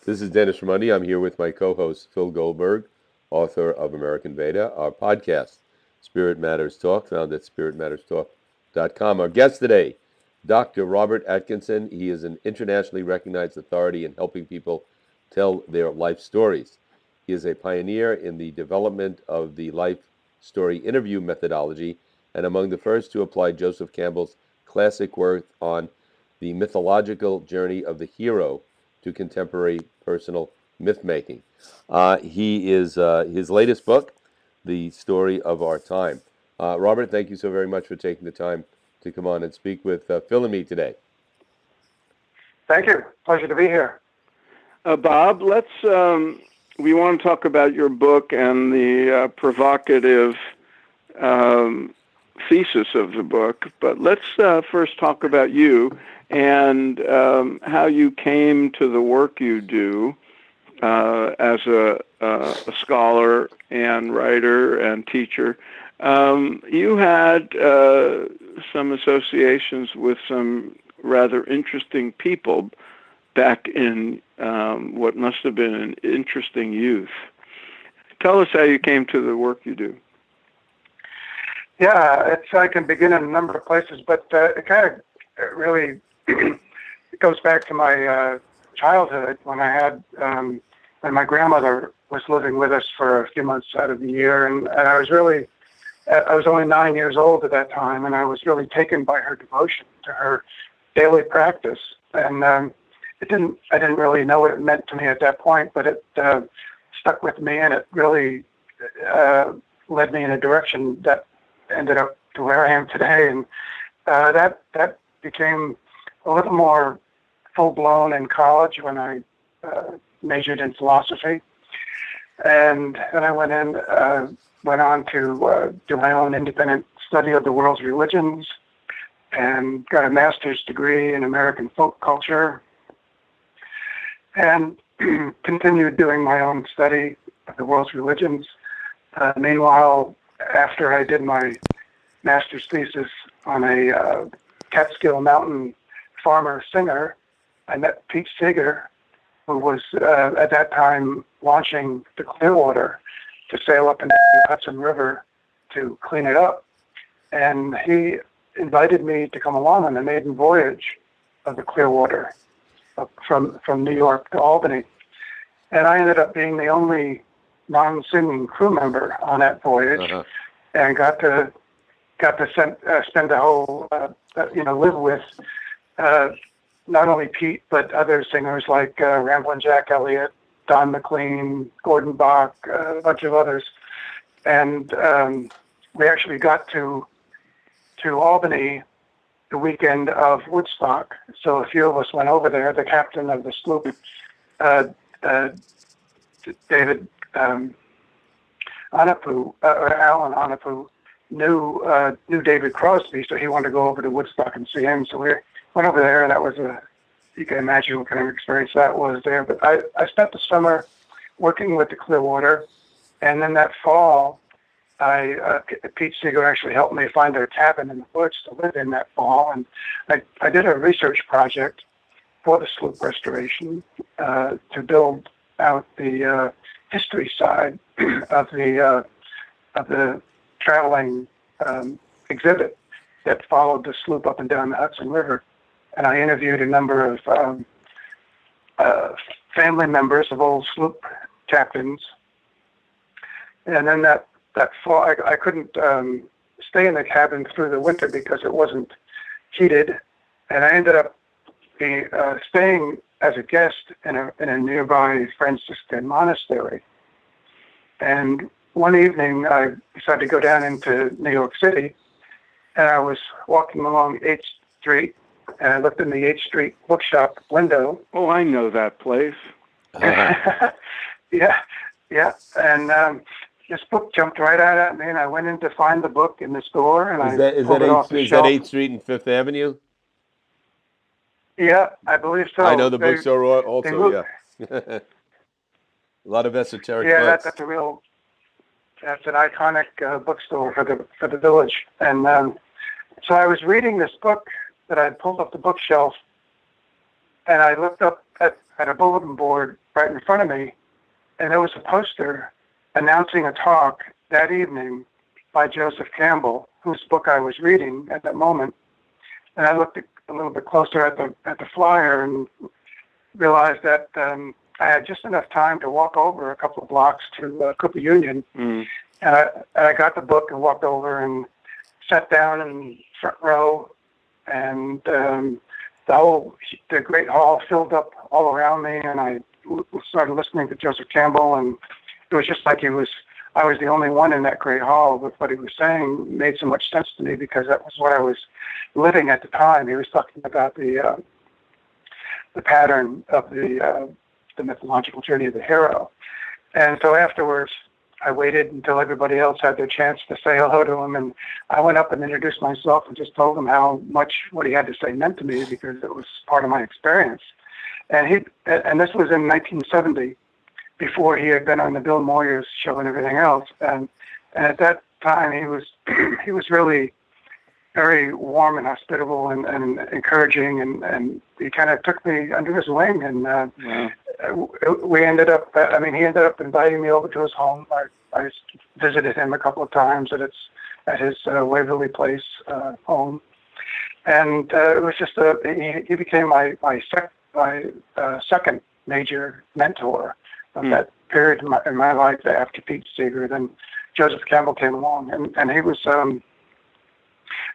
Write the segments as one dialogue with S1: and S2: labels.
S1: This is Dennis Ramundi. I'm here with my co-host, Phil Goldberg, author of American Veda, our podcast, Spirit Matters Talk, found at spiritmatterstalk.com. Our guest today, Dr. Robert Atkinson. He is an internationally recognized authority in helping people tell their life stories. He is a pioneer in the development of the life story interview methodology and among the first to apply Joseph Campbell's classic work on the mythological journey of the hero to contemporary personal myth making. His latest book, The Story of Our Time. Robert, thank you so very much for taking the time to come on and speak with Phil and me today.
S2: Thank you. Pleasure to be here.
S3: Bob, we want to talk about your book and the provocative thesis of the book, but let's first talk about you and how you came to the work you do as a scholar and writer and teacher. You had some associations with some rather interesting people back in what must have been an interesting youth. Tell us how you came to the work you do.
S2: Yeah, I can begin in a number of places, but it kind of really it goes back to my childhood when when my grandmother was living with us for a few months out of the year, and I was only 9 years old at that time, and I was really taken by her devotion to her daily practice, and I didn't really know what it meant to me at that point, but it stuck with me, and it really led me in a direction that ended up to where I am today, and that became a little more full-blown in college when I majored in philosophy, and then I went on to do my own independent study of the world's religions, and got a master's degree in American folk culture, and continued doing my own study of the world's religions. Meanwhile, after I did my master's thesis on a Catskill Mountain farmer singer, I met Pete Seeger, who was at that time launching the Clearwater to sail up into the Hudson River to clean it up. And he invited me to come along on the maiden voyage of the Clearwater from New York to Albany. And I ended up being the only non-singing crew member on that voyage, and got to spend the whole, live with not only Pete, but other singers like Ramblin' Jack Elliott, Don McLean, Gordon Bach, a bunch of others. And we actually got to Albany the weekend of Woodstock. So a few of us went over there. The captain of the sloop, David Anapu, or Alan Anapu, knew David Crosby, so he wanted to go over to Woodstock and see him. So we went over there, and that was you can imagine what kind of experience that was there. But I spent the summer working with the Clearwater, and then that fall, Pete Seeger actually helped me find a cabin in the woods to live in that fall, and I did a research project for the sloop restoration to build out the history side of the traveling exhibit that followed the sloop up and down the Hudson River. And I interviewed a number of family members of old sloop captains. And then that fall, I couldn't stay in the cabin through the winter because it wasn't heated. And I ended up staying as a guest in a nearby Franciscan monastery. And one evening, I decided to go down into New York City, and I was walking along 8th Street, and I looked in the 8th Street bookshop window.
S3: Oh, I know that place.
S2: Yeah. And this book jumped right out at me, and I went in to find the book in the store, and
S1: Is that 8th Street and 5th Avenue?
S2: Yeah, I believe so.
S1: I know the bookstore also, yeah. A lot of esoteric books.
S2: Yeah, that's an iconic bookstore for the village. And so I was reading this book that I pulled off the bookshelf, and I looked up at a bulletin board right in front of me, and there was a poster announcing a talk that evening by Joseph Campbell, whose book I was reading at that moment. And I looked a little bit closer at the flyer and realized that I had just enough time to walk over a couple of blocks to Cooper Union.
S3: Mm.
S2: And I got the book and walked over and sat down in front row, and the great hall filled up all around me, and I started listening to Joseph Campbell, and it was just like I was the only one in that great hall, but what he was saying made so much sense to me because that was what I was living at the time. He was talking about the pattern of the mythological journey of the hero. And so afterwards, I waited until everybody else had their chance to say hello to him, and I went up and introduced myself and just told him how much what he had to say meant to me because it was part of my experience. And this was in 1970, before he had been on the Bill Moyers show and everything else. And at that time, he was really very warm and hospitable and encouraging, and he kind of took me under his wing, and we ended up. He ended up inviting me over to his home. I visited him a couple of times at his Waverly Place home, and it was just he became my second major mentor of that period in my life after Pete Seeger. Then Joseph Campbell came along, and he was.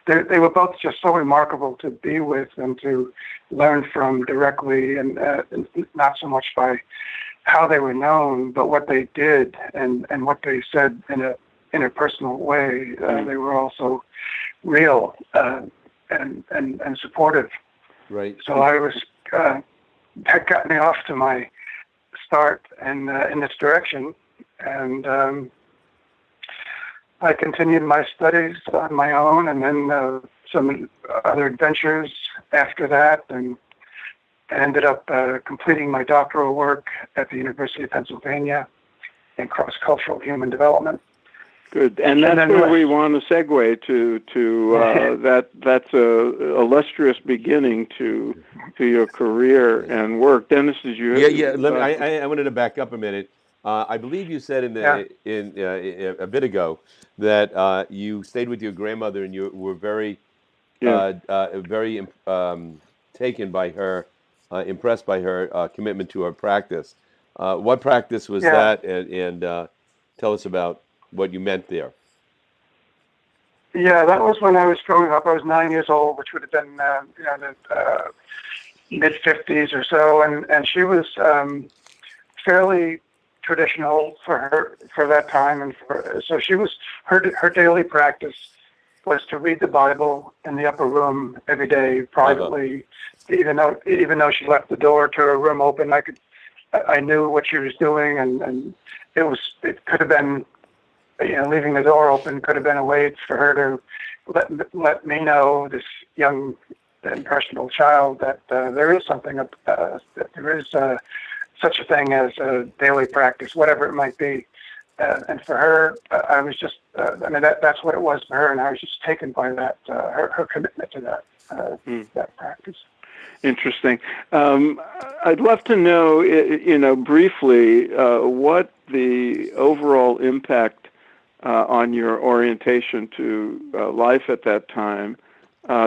S2: They were both just so remarkable to be with and to learn from directly, and not so much by how they were known, but what they did and what they said in a personal way. They were also real and supportive.
S1: Right.
S2: So I was that got me off to my start in this direction, and I continued my studies on my own, and then some other adventures after that, and ended up completing my doctoral work at the University of Pennsylvania in cross-cultural human development.
S3: Good, and that's where we want to segue to that's a illustrious beginning to your career and work. Dennis, did you?
S1: I wanted to back up a minute. I believe you said a bit ago that you stayed with your grandmother and you were very taken by her, impressed by her commitment to her practice. What practice was that, and tell us about what you meant there.
S2: Yeah, that was when I was growing up. I was 9 years old, which would have been the mid-50s or so, and she was fairly traditional for that time, and so she was her daily practice was to read the Bible in the upper room every day privately. Even though she left the door to her room open, I knew what she was doing, and it could have been, leaving the door open could have been a way for her to let me know, this young impressionable child, that there is something, that there is such a thing as a daily practice, whatever it might be. And for her, I was just, that's what it was for her, and I was just taken by that, her commitment to that practice.
S3: Interesting. I'd love to know, briefly, what the overall impact on your orientation to life at that time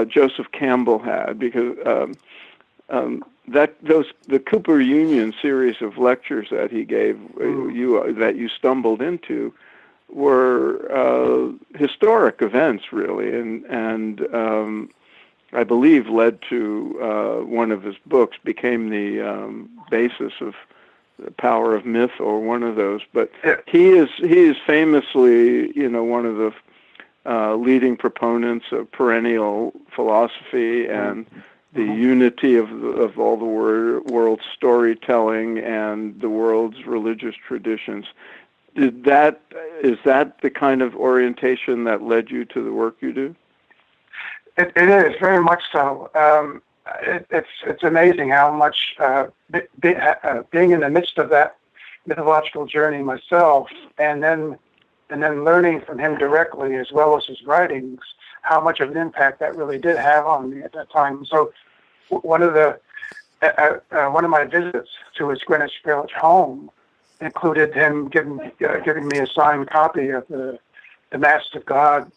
S3: Joseph Campbell had, because the Cooper Union series of lectures that he gave that you stumbled into were historic events, really, and I believe led to one of his books, became the basis of The Power of Myth, or one of those. But he is famously, one of the leading proponents of perennial philosophy and the unity of all the world's storytelling and the world's religious traditions. Is that the kind of orientation that led you to the work you do?
S2: It is, very much so. It's amazing how much being in the midst of that mythological journey myself, and then learning from him directly, as well as his writings, how much of an impact that really did have on me at that time. So one of the one of my visits to his Greenwich Village home included him giving me a signed copy of the Mask of God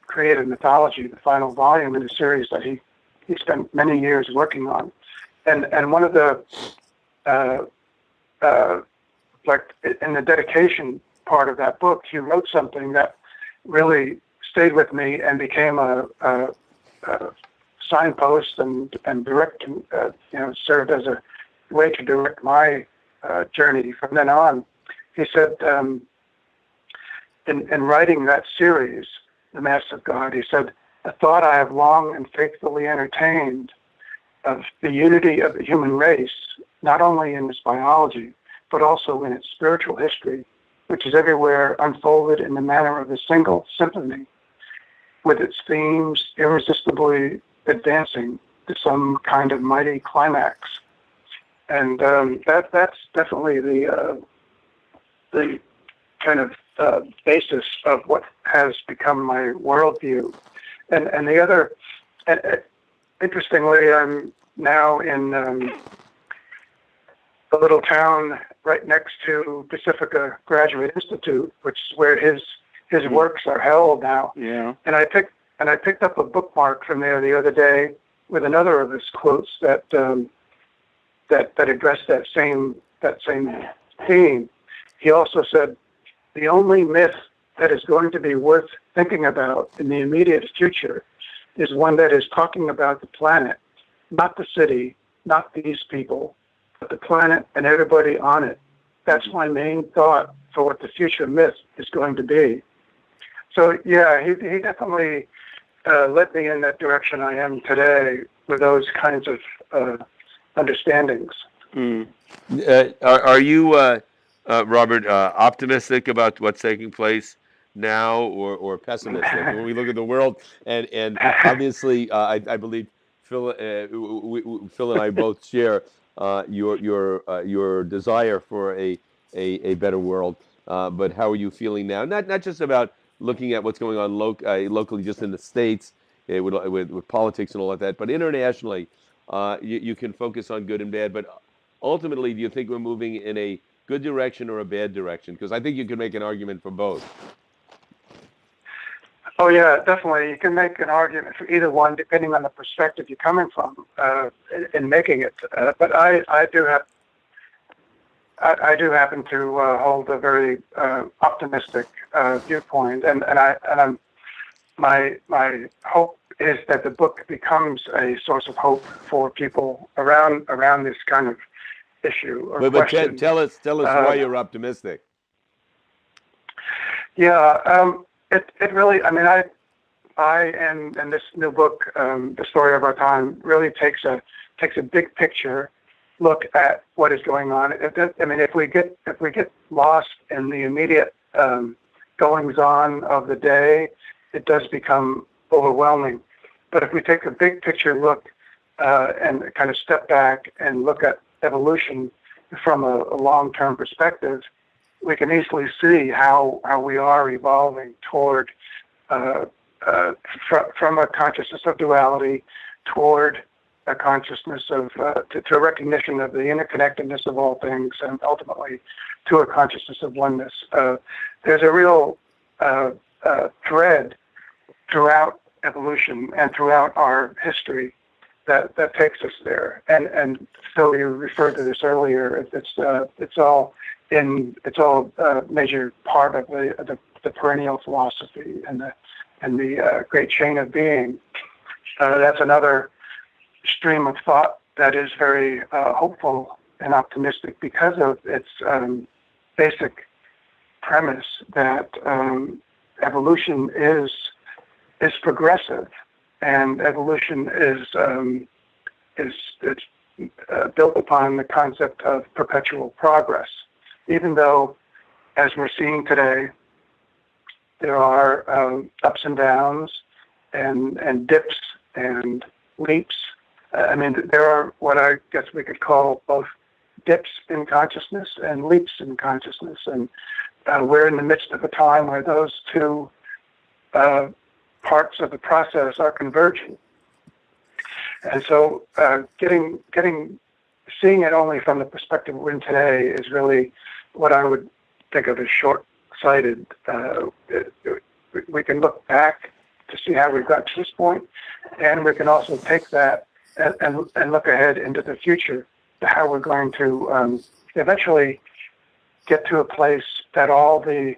S2: created mythology, the final volume in a series that he spent many years working on. And one of the like in the dedication part of that book, he wrote something that really stayed with me and became a signpost and direct, served as a way to direct my journey from then on. He said, in writing that series, The Mask of God, he said, "A thought I have long and faithfully entertained of the unity of the human race, not only in its biology, but also in its spiritual history, which is everywhere unfolded in the manner of a single symphony, with its themes irresistibly advancing to some kind of mighty climax." And that's definitely the kind of basis of what has become my worldview. And the other, interestingly, I'm now in a little town right next to Pacifica Graduate Institute, which is where his works are held now.
S3: Yeah.
S2: And I picked up a bookmark from there the other day with another of his quotes that addressed that same theme. He also said, "The only myth that is going to be worth thinking about in the immediate future is one that is talking about the planet, not the city, not these people, but the planet and everybody on it. That's my main thought for what the future myth is going to be." So yeah, he definitely led me in that direction I am today with those kinds of understandings.
S3: Mm.
S1: Are you, Robert, optimistic about what's taking place now, or pessimistic when we look at the world? And obviously, I believe Phil, Phil and I both share your desire for a better world. But how are you feeling now? Not just about looking at what's going on locally, just in the States, with politics and all of that, but internationally. You can focus on good and bad, but ultimately, do you think we're moving in a good direction or a bad direction? Because I think you can make an argument for both.
S2: Oh yeah, definitely. You can make an argument for either one, depending on the perspective you're coming from in making it. But I do happen to hold a very optimistic viewpoint, and my hope is that the book becomes a source of hope for people around this kind of issue or question.
S1: But tell us why you're optimistic.
S2: Yeah, it really. I mean, I and this new book, The Story of Our Time, really takes a big picture look at what is going on. I mean, if we get lost in the immediate goings on of the day, it does become overwhelming. But if we take a big picture look and kind of step back and look at evolution from a long-term perspective, we can easily see how we are evolving toward from a consciousness of duality toward a consciousness of to a recognition of the interconnectedness of all things, and ultimately to a consciousness of oneness. There's a real thread throughout evolution and throughout our history that takes us there. And Phil, you referred to this earlier. It's all a major part of the perennial philosophy and the great chain of being. That's another stream of thought that is very hopeful and optimistic because of its basic premise that evolution is progressive, and evolution is built upon the concept of perpetual progress. Even though, as we're seeing today, there are ups and downs and dips and leaps. I mean, there are what I guess we could call both dips in consciousness and leaps in consciousness, and we're in the midst of a time where those two parts of the process are converging. And so seeing it only from the perspective we're in today is really what I would think of as short-sighted. We can look back to see how we've got to this point, and we can also take that and look ahead into the future to how we're going to eventually get to a place that all the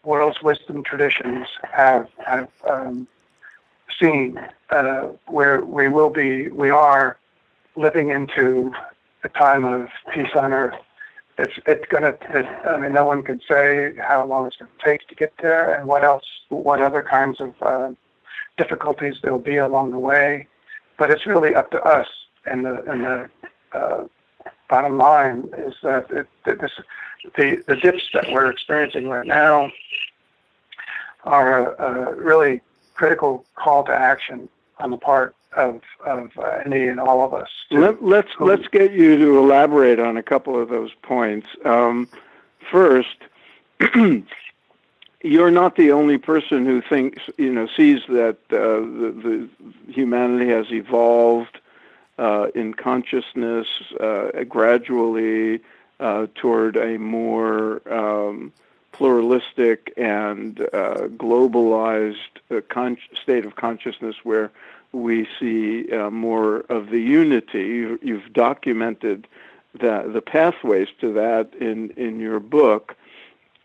S2: world's wisdom traditions have seen, where we are living into a time of peace on earth. No one can say how long it's going to take to get there and what other kinds of difficulties there'll be along the way, but it's really up to us. And the bottom line is that the dips that we're experiencing right now are a really critical call to action on the part of any and all of us.
S3: Let's get you to elaborate on a couple of those points. First, you're not the only person who sees that the humanity has evolved in consciousness gradually toward a more pluralistic and globalized state of consciousness where we see more of the unity. You've documented the pathways to that in your book.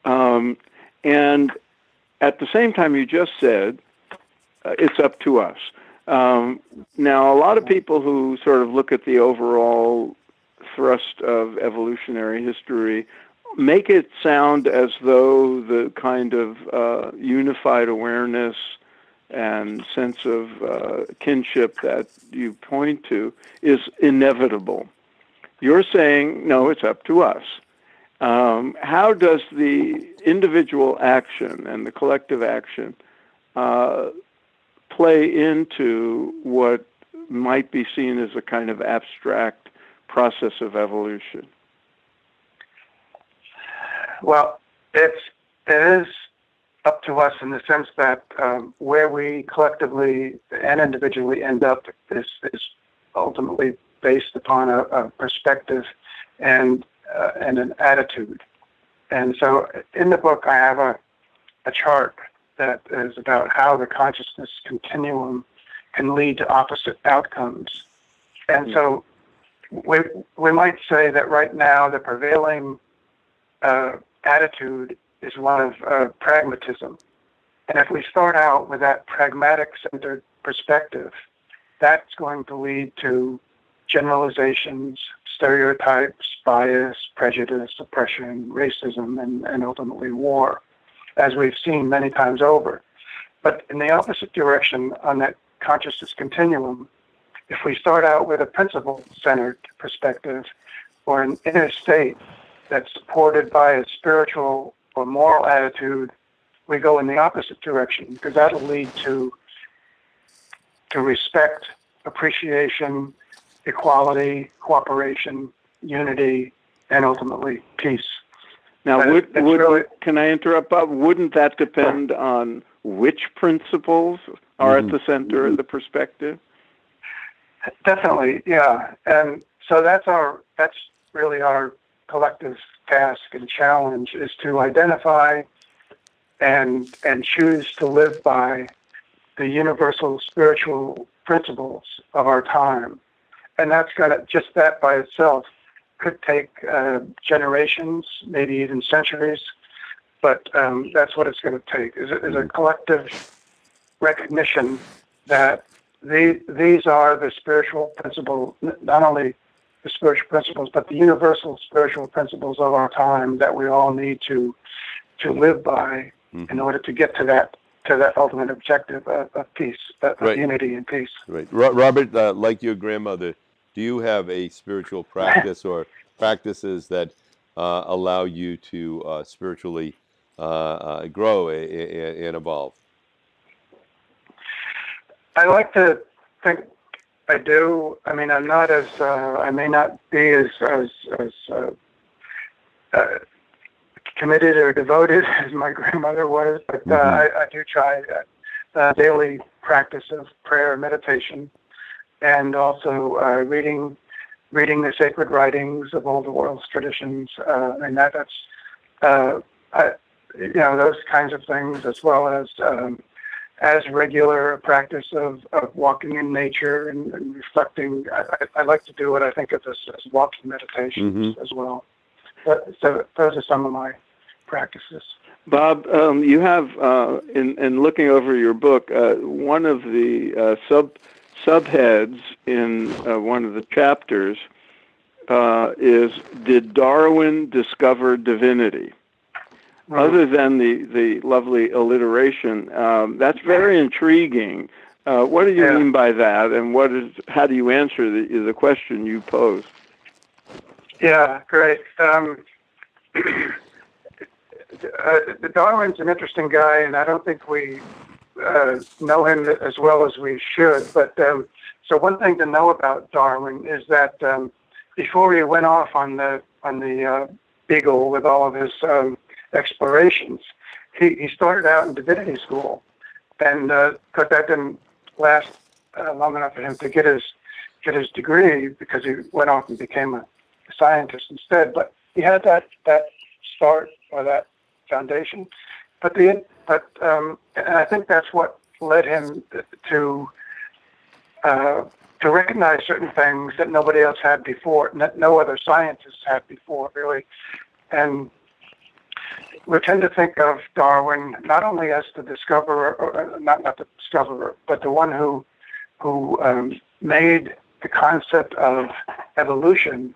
S3: And at the same time, you just said, it's up to us. Now, a lot of people who sort of look at the overall thrust of evolutionary history make it sound as though the kind of unified awareness and sense of kinship that you point to is inevitable. You're saying, no, it's up to us. How does the individual action and the collective action play into what might be seen as a kind of abstract process of evolution?
S2: Well, it is up to us in the sense that where we collectively and individually end up is ultimately based upon a perspective and an attitude. And so in the book, I have a chart that is about how the consciousness continuum can lead to opposite outcomes. And so we might say that right now the prevailing attitude is one of pragmatism. And if we start out with that pragmatic-centered perspective, that's going to lead to generalizations, stereotypes, bias, prejudice, oppression, racism, and ultimately war, as we've seen many times over. But in the opposite direction on that consciousness continuum, if we start out with a principle-centered perspective or an inner state that's supported by a spiritual or moral attitude, we go in the opposite direction, because that'll lead to respect, appreciation, equality, cooperation, unity, and ultimately peace.
S3: Now, can I interrupt, Bob? Wouldn't that depend on which principles are at the center of the perspective?
S2: Definitely, yeah. And so that's really our collective task and challenge, is to identify and choose to live by the universal spiritual principles of our time. And that's just that by itself could take generations, maybe even centuries, but that's what it's going to take, is a collective recognition that these are the spiritual principles, not only the spiritual principles, but the universal spiritual principles of our time that we all need to live by in order to get to that ultimate objective of peace, of unity and peace.
S1: Right. Robert, like your grandmother, do you have a spiritual practice or practices that allow you to spiritually grow and evolve?
S2: I like to think I do. I mean, I'm not as I may not be as committed or devoted as my grandmother was, but I do try daily practice of prayer and meditation. and also reading the sacred writings of all the world's traditions, and that's those kinds of things, as well as regular practice of walking in nature and reflecting. I like to do what I think of as walking meditations as well. So those are some of my practices.
S3: Bob, you have, in looking over your book, one of the subheads in one of the chapters is, Did Darwin Discover Divinity? Other than the lovely alliteration, that's very intriguing. What do you mean by that, and how do you answer the question you posed?
S2: Yeah, great. Darwin's an interesting guy, and I don't think we know him as well as we should. But so one thing to know about Darwin is that before he went off on the Beagle with all of his explorations, he started out in divinity school, and because that didn't last long enough for him to get his degree, because he went off and became a scientist instead. But he had that start, or that foundation. But and I think that's what led him to recognize certain things that nobody else had before, no other scientists had before, really. And we tend to think of Darwin not only as the discoverer, or not the discoverer, but the one who made the concept of evolution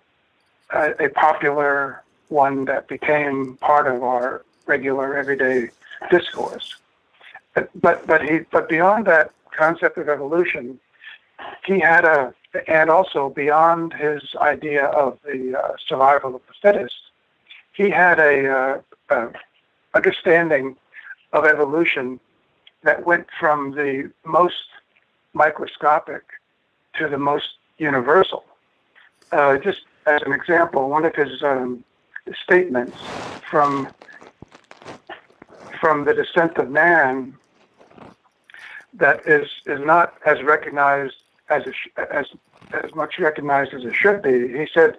S2: a popular one that became part of our regular everyday discourse. But beyond that concept of evolution, he had and also beyond his idea of the survival of the fittest, he had a understanding of evolution that went from the most microscopic to the most universal. Just as an example, one of his statements from The Descent of Man that is not as recognized as much recognized as it should be. He said,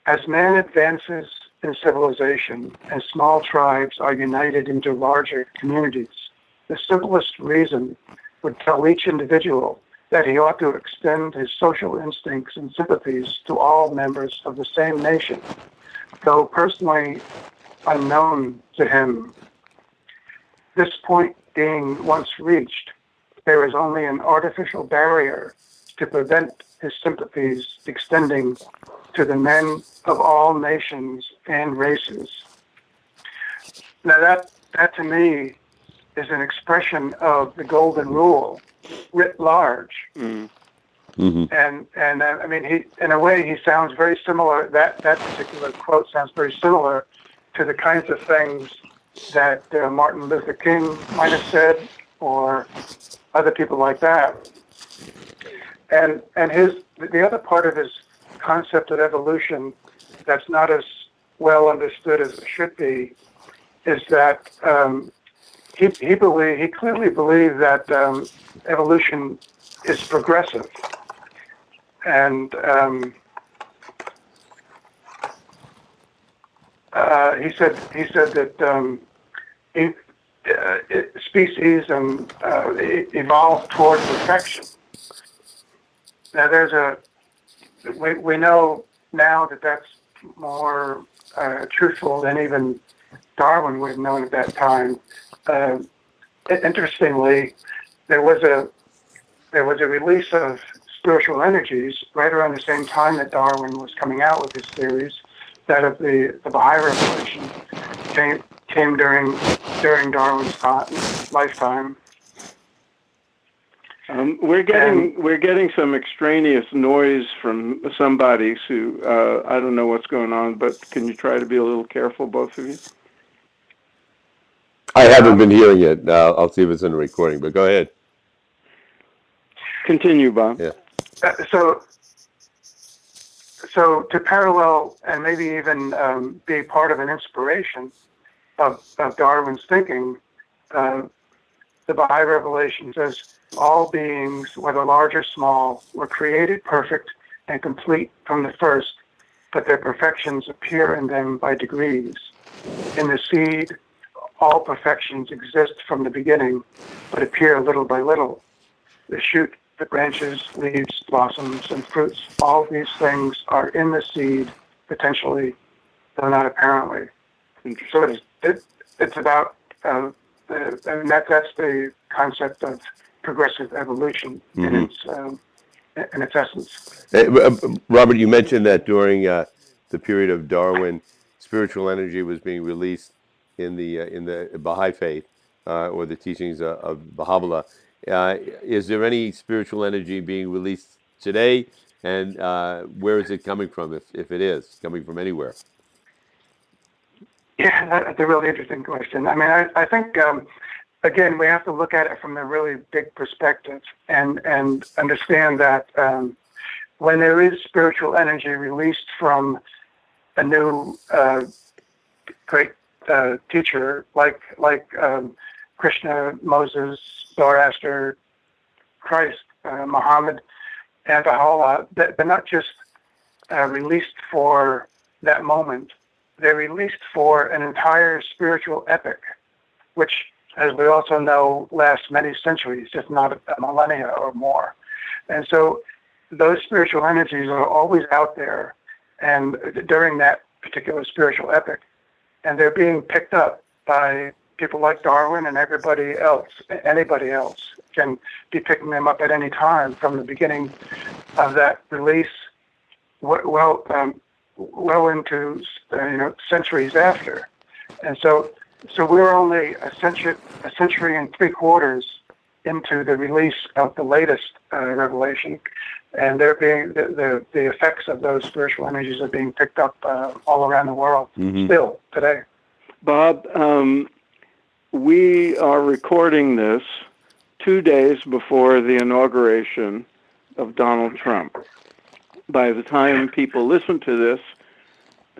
S2: "As man advances in civilization and small tribes are united into larger communities, the simplest reason would tell each individual that he ought to extend his social instincts and sympathies to all members of the same nation, though personally unknown to him. This point being once reached, there is only an artificial barrier to prevent his sympathies extending to the men of all nations and races." Now that to me is an expression of the golden rule writ large.
S1: Mm-hmm.
S2: And I mean, he, in a way, he sounds very similar. That particular quote sounds very similar to the kinds of things that Martin Luther King might have said, or other people like that. And the other part of his concept of evolution that's not as well understood as it should be is that he clearly believed that evolution is progressive, and he said that species evolve toward perfection. Now we know now that that's more truthful than even Darwin would have known at that time. Interestingly, there was a release of spiritual energies right around the same time that Darwin was coming out with his theories. That of the Baha'i revelation came during Darwin's lifetime.
S3: We're getting some extraneous noise from somebody who I don't know what's going on, but can you try to be a little careful, both of you?
S1: I haven't been hearing it. I'll see if it's in the recording, but go ahead.
S3: Continue, Bob.
S1: Yeah.
S2: So to parallel and maybe even be part of an inspiration of Darwin's thinking, the Baha'i revelation says all beings, whether large or small, were created perfect and complete from the first, but their perfections appear in them by degrees. In the seed, all perfections exist from the beginning, but appear little by little. The shoot, the branches, leaves, blossoms, and fruits, all these things are in the seed, potentially, though not apparently. So it's about, and that's the concept of progressive evolution in its essence.
S1: Robert, you mentioned that during the period of Darwin, spiritual energy was being released in the Baha'i faith or the teachings of Baha'u'llah. Is there any spiritual energy being released today, and where is it coming from, if it is coming from anywhere?
S2: Yeah, that's a really interesting question. I mean, I think, again, we have to look at it from a really big perspective and understand that when there is spiritual energy released from a new great teacher like Krishna, Moses, Zoroaster, Christ, Muhammad, and Baha'u'llah, they're not just released for that moment. They're released for an entire spiritual epic, which, as we also know, lasts many centuries, if not a millennia or more. And so those spiritual energies are always out there and during that particular spiritual epic. And they're being picked up by people like Darwin and everybody else. Anybody else can be picking them up at any time from the beginning of that release, well into centuries after. And so we're only a century and 3/4 into the release of the latest revelation, and they're being the effects of those spiritual energies are being picked up all around the world still today.
S3: Bob, we are recording this 2 days before the inauguration of Donald Trump. By the time people listen to this,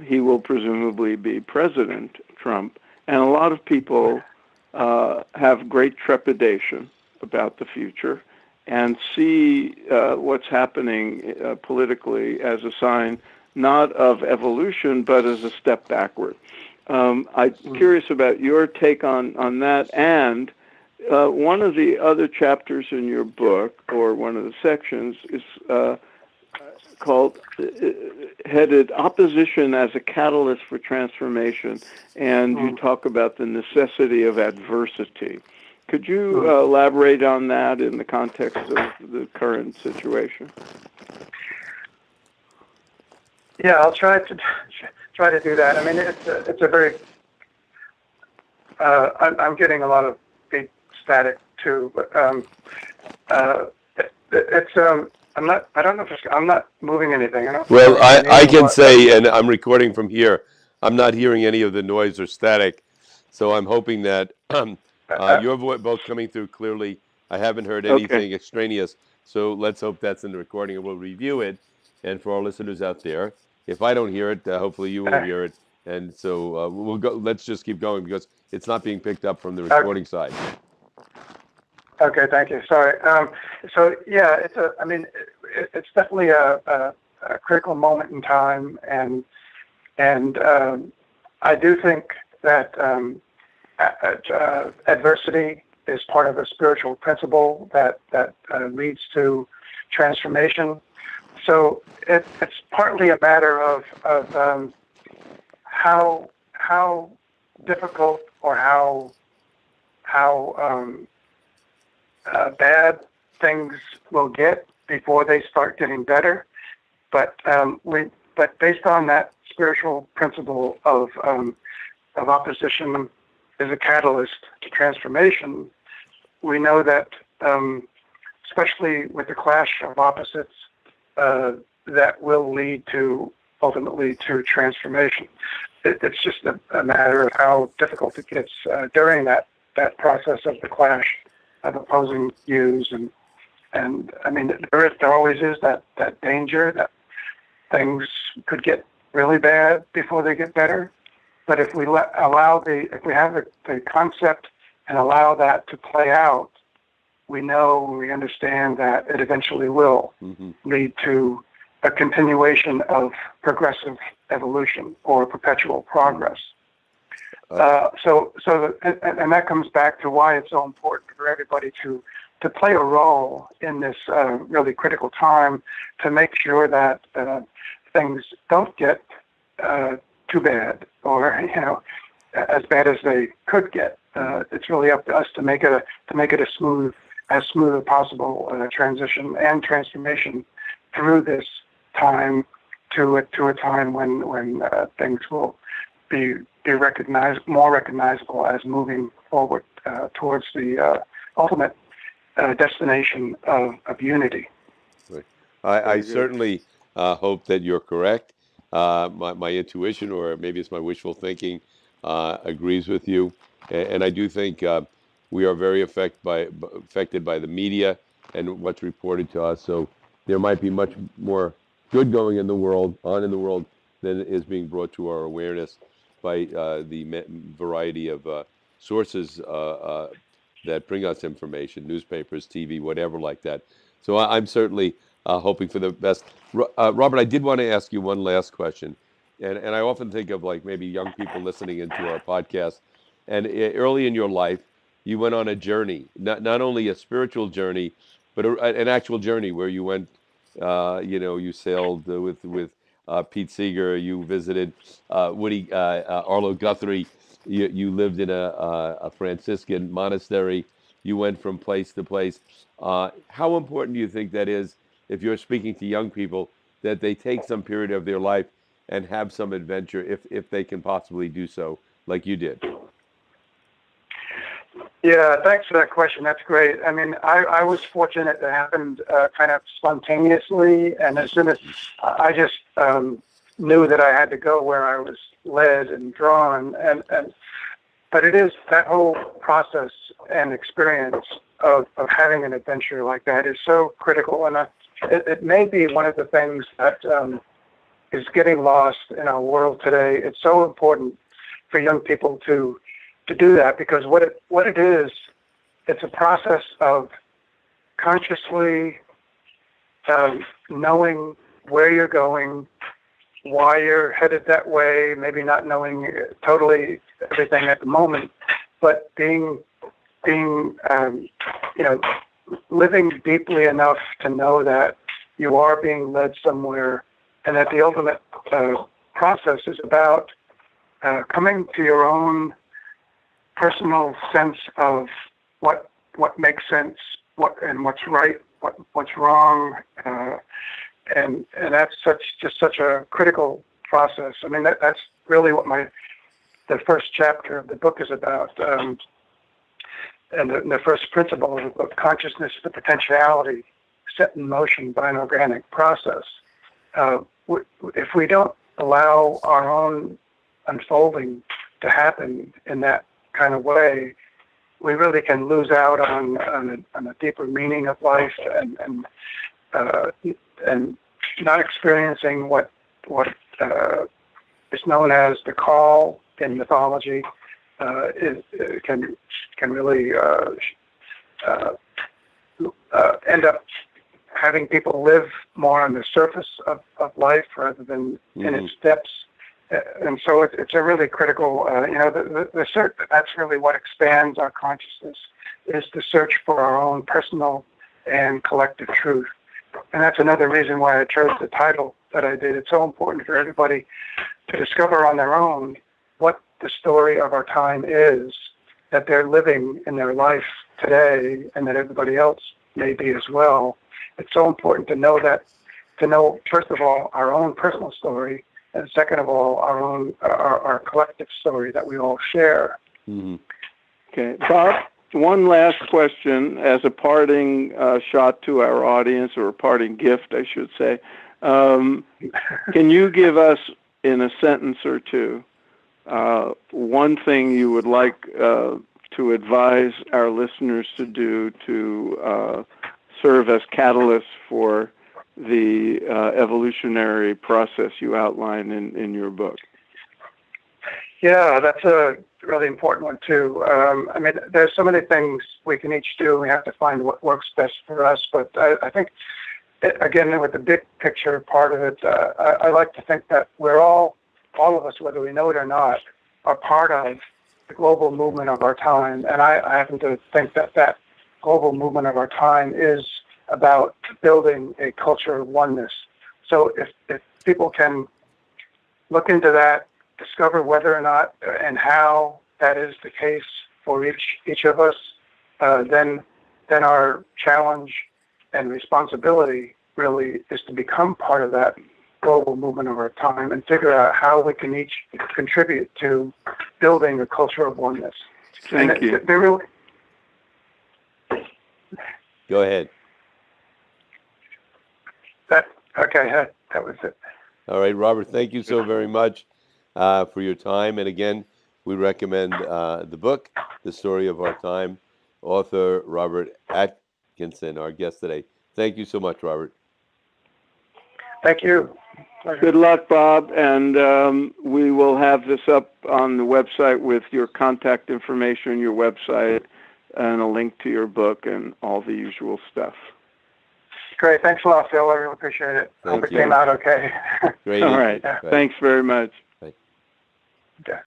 S3: he will presumably be President Trump, and a lot of people have great trepidation about the future and see what's happening politically as a sign not of evolution, but as a step backward. I'm curious about your take on that, and one of the other chapters in your book, or one of the sections, is headed Opposition as a Catalyst for Transformation, and you talk about the necessity of adversity. Could you elaborate on that in the context of the current situation?
S2: Yeah, I'll try to do that. I mean, it's a very I'm getting a lot of big static too, but it's I'm not moving anything.
S1: Well, I can say, and I'm recording from here, I'm not hearing any of the noise or static, so I'm hoping that your voice both coming through clearly. I haven't heard anything extraneous, so let's hope that's in the recording, and we'll review it. And for our listeners out there, if I don't hear it, hopefully you will hear it. And so we'll go. Let's just keep going because it's not being picked up from the recording side.
S2: Okay, thank you. Sorry. So yeah, it's definitely a critical moment in time, and I do think that adversity is part of a spiritual principle that leads to transformation. So it's partly a matter of how difficult or how bad things will get before they start getting better. But based on that spiritual principle of opposition as a catalyst to transformation, we know that especially with the clash of opposites, that will lead ultimately to transformation. It's just a matter of how difficult it gets during that process of the clash of opposing views, and I mean there always is that danger that things could get really bad before they get better. But if we have the concept and allow that to play out, we understand that it eventually will lead to a continuation of progressive evolution or perpetual progress. And that comes back to why it's so important for everybody to play a role in this really critical time to make sure that things don't get too bad or as bad as they could get. It's really up to us to make it as smooth as possible transition and transformation through this time to a time when things will be more recognizable as moving forward towards the ultimate destination of unity.
S1: Right. I certainly hope that you're correct. My intuition, or maybe it's my wishful thinking, agrees with you. And I do think we are very affected by the media and what's reported to us. So there might be much more good going in the world, than is being brought to our awareness by the variety of sources that bring us information, newspapers, TV, whatever like that. So I'm certainly hoping for the best. Robert, I did want to ask you one last question. And I often think of like maybe young people listening into our podcast. And early in your life, you went on a journey, not only a spiritual journey, but an actual journey where you went, you sailed with Pete Seeger, you visited Arlo Guthrie, you lived in a Franciscan monastery, you went from place to place. How important do you think that is, if you're speaking to young people, that they take some period of their life and have some adventure, if they can possibly do so, like you did?
S2: Yeah, thanks for that question. That's great. I mean, I was fortunate it happened kind of spontaneously, and as soon as I just knew that I had to go where I was led and drawn, but it is that whole process and experience of having an adventure like that is so critical, and it may be one of the things that is getting lost in our world today. It's so important for young people to do that, because what it is, it's a process of consciously knowing where you're going, why you're headed that way, maybe not knowing totally everything at the moment, but being living deeply enough to know that you are being led somewhere, and that the ultimate process is about coming to your own personal sense of what makes sense, what's right, what's wrong, and that's such a critical process. I mean, that's really what the first chapter of the book is about, and the first principle of the book: consciousness, the potentiality set in motion by an organic process. If we don't allow our own unfolding to happen in that kind of way, we really can lose out on a deeper meaning of life, and not experiencing what is known as the call in mythology. It can really end up having people live more on the surface of life rather than in its depths. And so it's a really critical, the search. That's really what expands our consciousness, is the search for our own personal and collective truth. And that's another reason why I chose the title that I did. It's so important for everybody to discover on their own what the story of our time is, that they're living in their life today, and that everybody else may be as well. It's so important to know, first of all, our own personal story, and second of all, our collective story that we all share.
S3: Mm-hmm. Okay, Bob, one last question as a parting shot to our audience, or a parting gift, I should say. Can you give us, in a sentence or two, one thing you would like to advise our listeners to do to serve as catalysts for the evolutionary process you outline in your book?
S2: Yeah, that's a really important one too. I mean, there's so many things we can each do. We have to find what works best for us. But I think, again, with the big picture part of it, I like to think that we're all of us, whether we know it or not, are part of the global movement of our time. And I happen to think that that global movement of our time is about building a culture of oneness. So if people can look into that, discover whether or not and how that is the case for each of us, then our challenge and responsibility really is to become part of that global movement of our time and figure out how we can each contribute to building a culture of oneness.
S3: Thank you.
S2: Really,
S1: Go ahead.
S2: okay, that was it.
S1: All right, Robert, thank you so very much for your time. And again, we recommend the book, The Story of Our Time, author Robert Atkinson, our guest today. Thank you so much, Robert.
S2: Thank you. Pleasure.
S3: Good luck, Bob, and we will have this up on the website with your contact information, your website, and a link to your book and all the usual stuff.
S2: Great. Thanks a lot, Phil. I really appreciate it.
S1: Thank
S2: Hope it
S1: you.
S2: came out okay.
S1: Great.
S3: All right.
S1: Right.
S3: Thanks very much.
S2: Yeah.